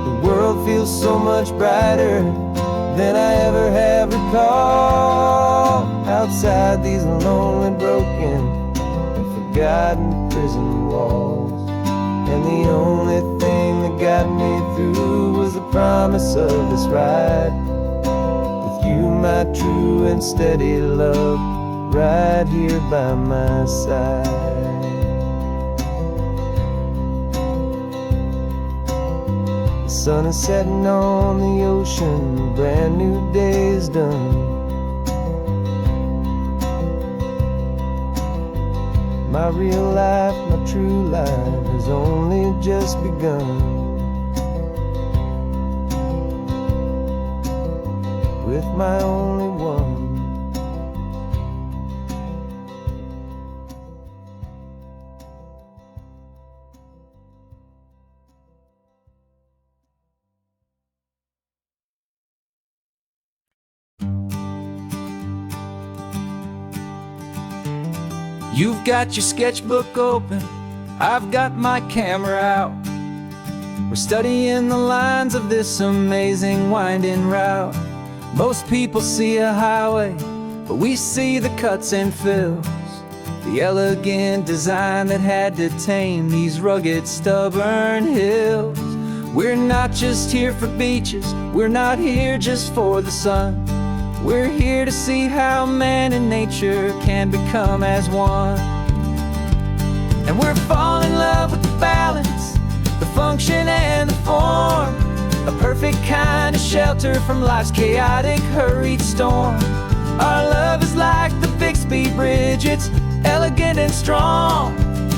The world feels so much brighter than I ever have recalled. Outside these lonely, broken, and forgotten prison walls. And the only thing that got me through was the promise of this ride with you, my true and steady love, right here by my side. The sun is setting on the ocean, a brand new day is done. My real life, my true life has only just begun. With my only one. You've got your sketchbook open, I've got my camera out. We're studying the lines of this amazing winding route. Most people see a highway, but we see the cuts and fills, the elegant design that had to tame these rugged, stubborn hills. We're not just here for beaches, we're not here just for the sun. We're here to see how man and nature can become as one. And we're falling in love with the balance, the function and the form. A perfect kind of shelter from life's chaotic, hurried storm. Our love is like the Bixby Bridge, it's elegant and strong.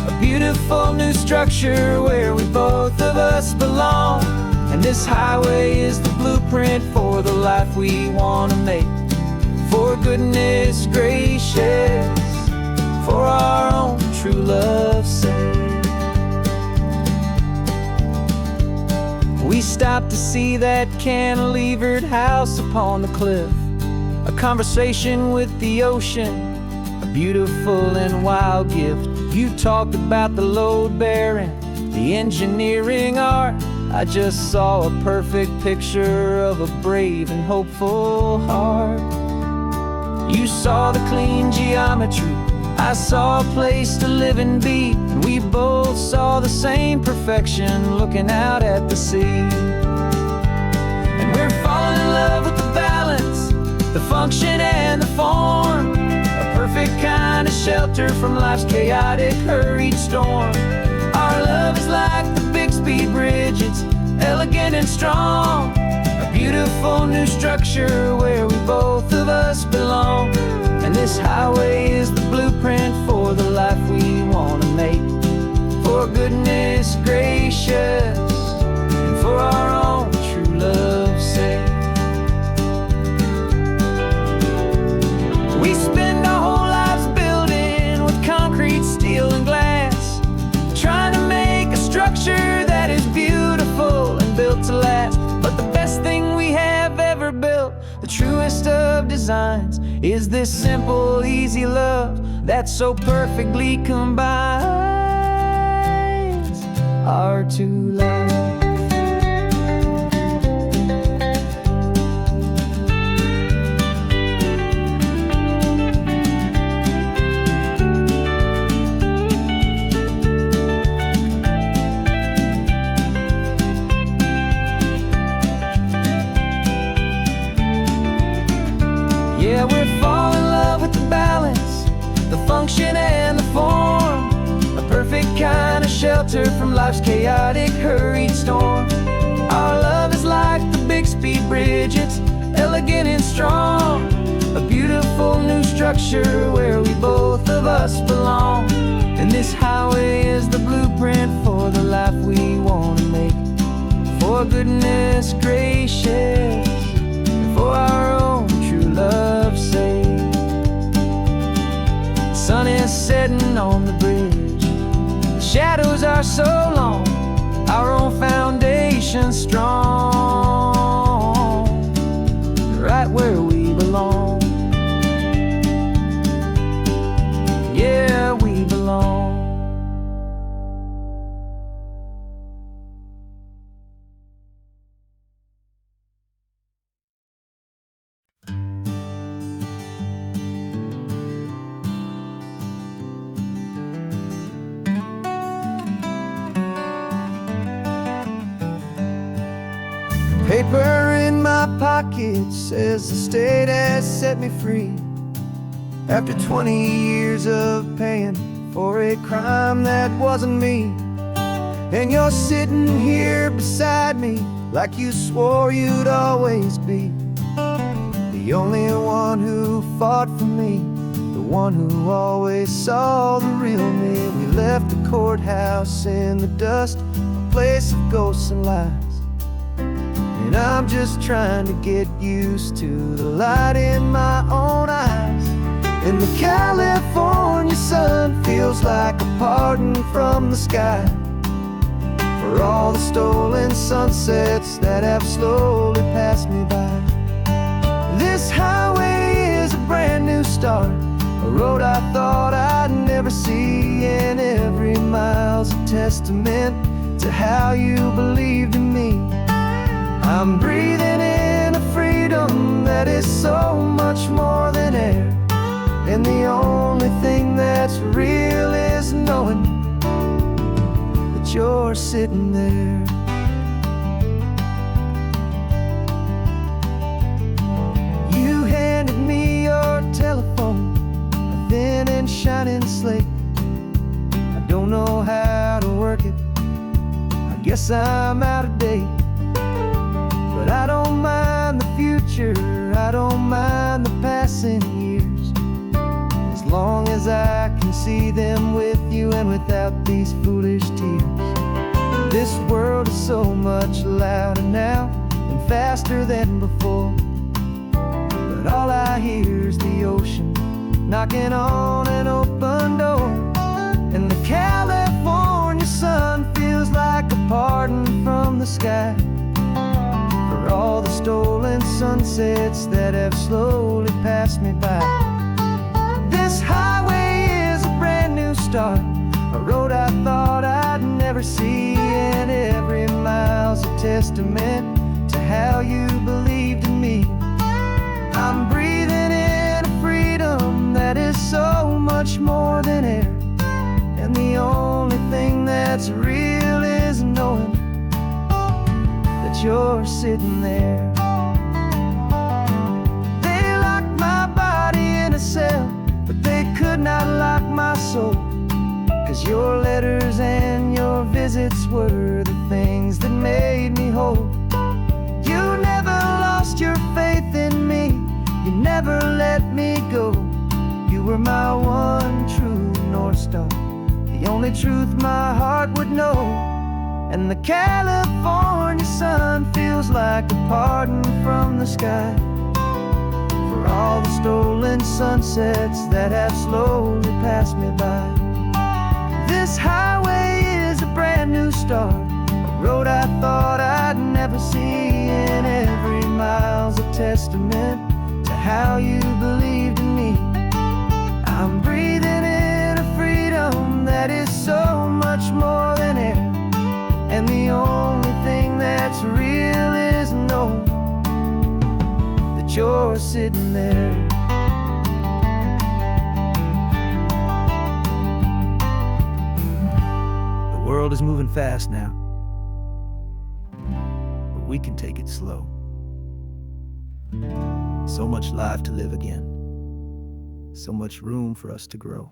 A beautiful new structure where we both of us belong. And this highway is the blueprint for the life we want to make. For goodness gracious, for our own true love's sake. We stopped to see that cantilevered house upon the cliff. A conversation with the ocean, a beautiful and wild gift. You talked about the load bearing, the engineering art. I just saw a perfect picture of a brave and hopeful heart. You saw the clean geometry, I saw a place to live and be. And we both saw the same perfection looking out at the sea. And we're falling in love with the balance, the function and the form. A perfect kind of shelter from life's chaotic, hurried storm. Our love is like the Bixby Bridge, it's elegant and strong. A beautiful new structure where we both of us belong. And this highway is the blueprint for the life we want to make. For goodness gracious, and for our own true love's sake. We spend our whole lives building with concrete, steel, and glass, trying to make a structure that is beautiful and built to last. But the best thing we have ever built, the truest of designs, is this simple, easy love that so perfectly combines our two lives. Yeah, we're falling in love with the balance, the function and the form. A perfect kind of shelter from life's chaotic, hurried storm. Our love is like the Bixby Bridge, it's elegant and strong. A beautiful new structure where we both of us belong. And this highway is the blueprint for the life we want to make. For goodness gracious, for our own true love's sake. The sun is setting on the bridge, the shadows are so long, our own foundation strong, right where we belong. Yeah, we belong. Paper in my pocket says the state has set me free. After 20 years of paying for a crime that wasn't me. And you're sitting here beside me like you swore you'd always be. The only one who fought for me, the one who always saw the real me. We left the courthouse in the dust, a place of ghosts and lies. And I'm just trying to get used to the light in my own eyes. And the California sun feels like a pardon from the sky for all the stolen sunsets that have slowly passed me by. This highway is a brand new start, a road I thought I'd never see. And every mile's a testament to how you believed in me. I'm breathing in a freedom that is so much more than air. And the only thing that's real is knowing that you're sitting there. You handed me your telephone, a thin and shining slate. I don't know Guess I'm out of date, but I don't mind the future, I don't mind the passing years, as long as I can see them with you and without these foolish tears. This world is so much louder now and faster than before, but all I hear is the ocean knocking on an open door. And the California sun feels like a pardon from the sky for all the stolen sunsets that have slowly passed me by. This highway is a brand new start, a road I thought I'd never see, and every mile's a testament to how you believed in me. I'm breathing in a freedom that is so much more than air, and the only thing that's real is knowing that you're sitting there. They locked my body in a cell, but they could not lock my soul, 'cause your letters and your visits were the things that made me whole. You never lost your faith in me, you never let me go. You were my one true North Star, the only truth my heart would know. And the California sun feels like a pardon from the sky for all the stolen sunsets that have slowly passed me by. This highway is a brand new start, a road I thought I'd never see, and every mile's a testament to how you believed in me. I'm breathing in a freedom that is so much more than air, and the only thing that's real is knowing that you're sitting there. The world is moving fast now, but we can take it slow. So much life to live again, so much room for us to grow.